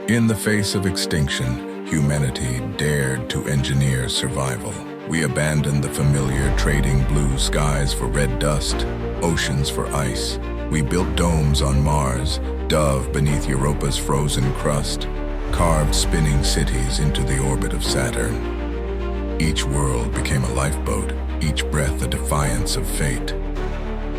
In the face of extinction, humanity dared to engineer survival. We abandoned the familiar, trading blue skies for red dust, oceans for ice. We built domes on Mars, dove beneath Europa's frozen crust, carved spinning cities into the orbit of Saturn. Each world became a lifeboat, each breath a defiance of fate.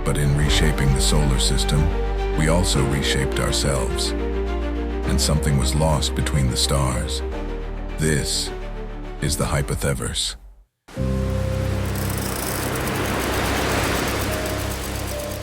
But in reshaping the solar system, we also reshaped ourselves. And something was lost between the stars. This is the hypotheverse.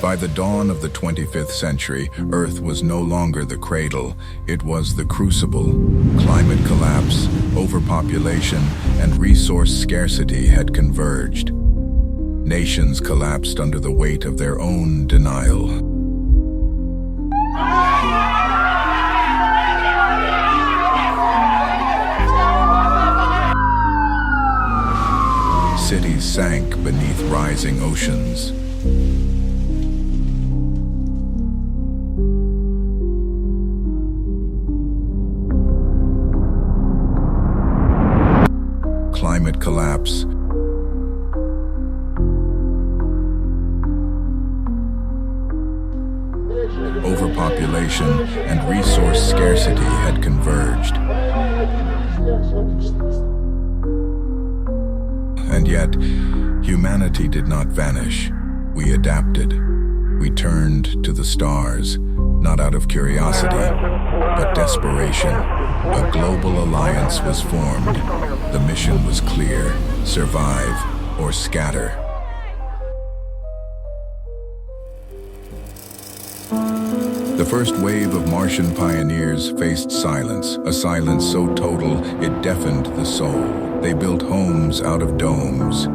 By the dawn of the 25th century, Earth was no longer the cradle, it was the crucible. Climate collapse, overpopulation, and resource scarcity had converged. Nations collapsed under the weight of their own denial. Cities sank beneath rising oceans. Climate collapse. Overpopulation and resource scarcity had converged. And yet, humanity did not vanish. We adapted. We turned to the stars, not out of curiosity, but desperation. A global alliance was formed. The mission was clear: survive or scatter. The first wave of Martian pioneers faced silence, a silence so total it deafened the soul. They built homes out of domes.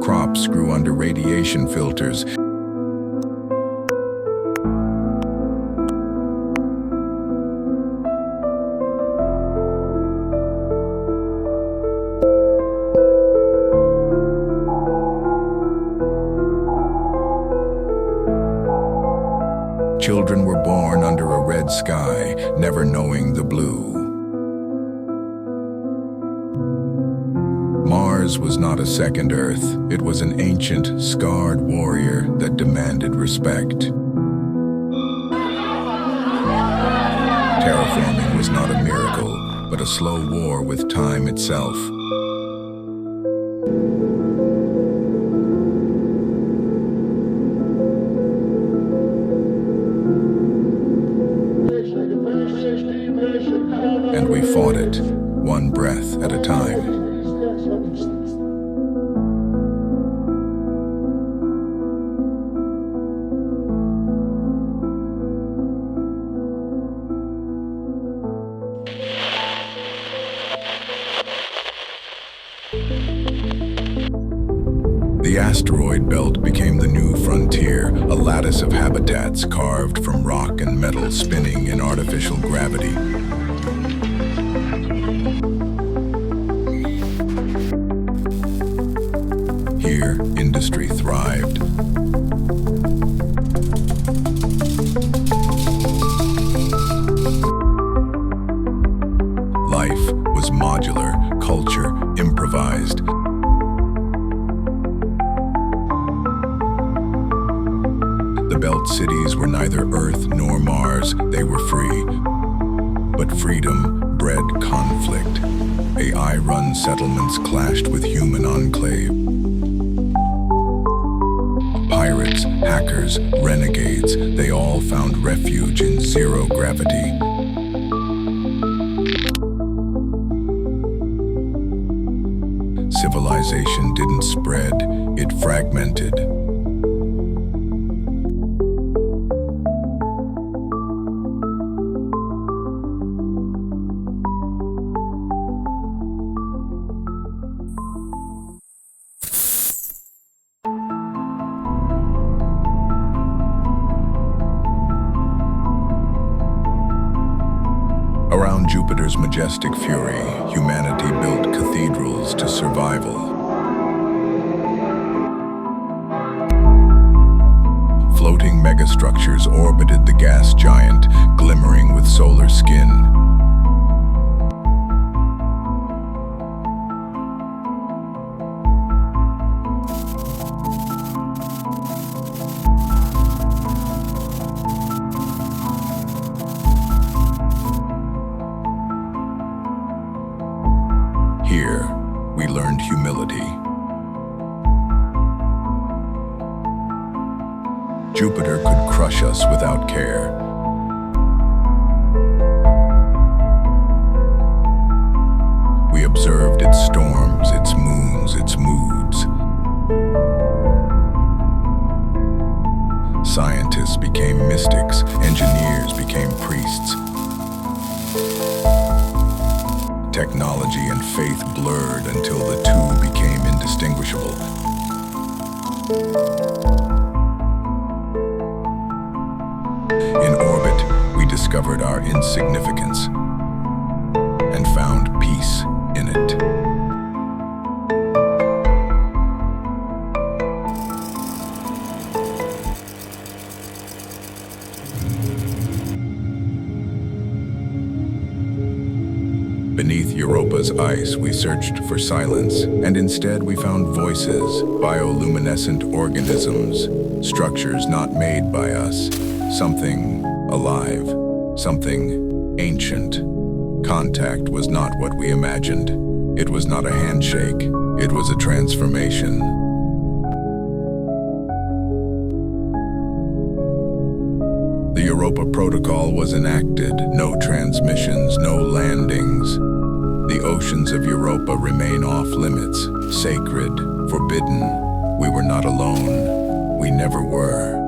Crops grew under radiation filters. Children were born under a red sky, never knowing the blue. Mars was not a second Earth. It was an ancient, scarred warrior that demanded respect. Terraforming was not a miracle, but a slow war with time itself. And we fought it, one breath at a time. The asteroid belt became the new frontier, a lattice of habitats carved from rock and metal spinning in artificial gravity. Here, industry thrived. Life was modular, culture improvised. The belt cities were neither Earth nor Mars, they were free. But freedom bred conflict. AI-run settlements clashed with human enclave. Pirates, hackers, renegades, they all found refuge in zero gravity. Civilization didn't spread, it fragmented. Around Jupiter's majestic fury, humanity built cathedrals to survival. Floating megastructures orbited the gas giant, glimmering with solar skin. Here, we learned humility. Jupiter could crush us without care. We observed its storms, its moons, its moods. Scientists became mystics, engineers became priests. Technology and faith blurred until the two became indistinguishable. In orbit, we discovered our insignificance and found peace in it. Beneath Europa's ice, we searched for silence, and instead we found voices, bioluminescent organisms, structures not made by us, something alive, something ancient. Contact was not what we imagined. It was not a handshake. It was a transformation. The Europa Protocol was enacted. No transmissions, no landings. The oceans of Europa remain off limits, sacred, forbidden. We were not alone. We never were.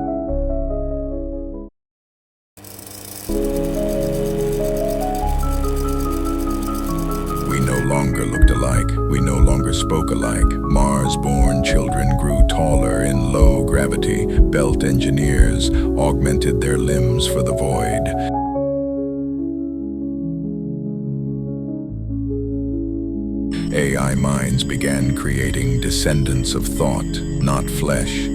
We no longer looked alike. We no longer spoke alike. Mars-born children grew taller in low gravity. Belt engineers augmented their limbs for the void. AI minds began creating descendants of thought, not flesh.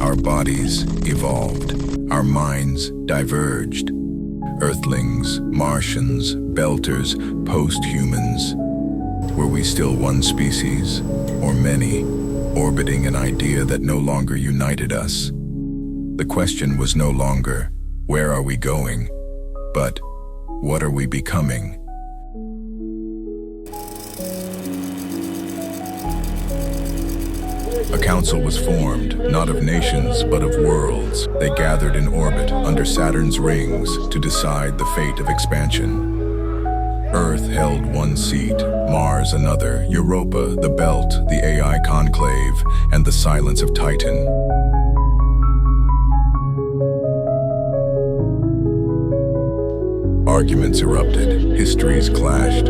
Our bodies evolved. Our minds diverged. Earthlings, Martians, Belters, post-humans. Were we still one species, or many, orbiting an idea that no longer united us? The question was no longer, where are we going? But, what are we becoming? A council was formed, not of nations, but of worlds. They gathered in orbit under Saturn's rings to decide the fate of expansion. Earth held one seat, Mars another, Europa, the Belt, the AI conclave, and the silence of Titan. Arguments erupted, histories clashed.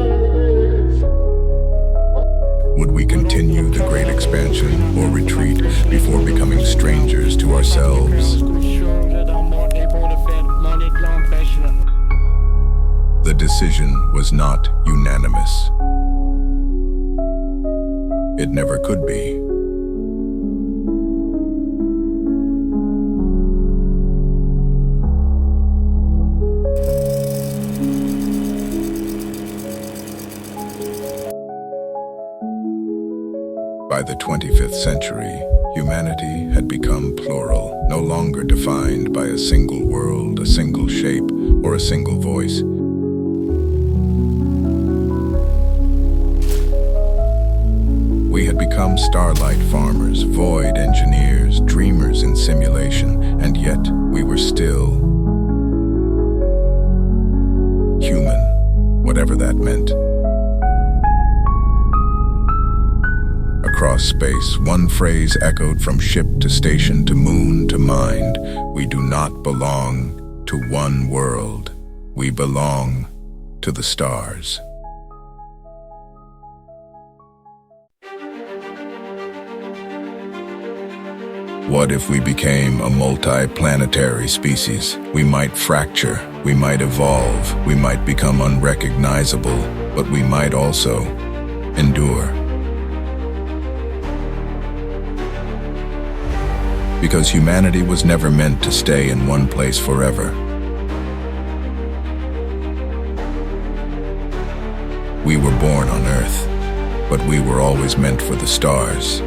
Would we continue the great expansion or retreat before becoming strangers to ourselves? The decision was not unanimous. It never could be. By the 25th century, humanity had become plural, no longer defined by a single world, a single shape, or a single voice. We had become starlight farmers, void engineers, dreamers in simulation, and yet we were still human, whatever that meant. Across space, one phrase echoed from ship to station to moon to mind. We do not belong to one world. We belong to the stars. What if we became a multi-planetary species? We might fracture, we might evolve, we might become unrecognizable, but we might also endure. because humanity was never meant to stay in one place forever. We were born on Earth, but we were always meant for the stars.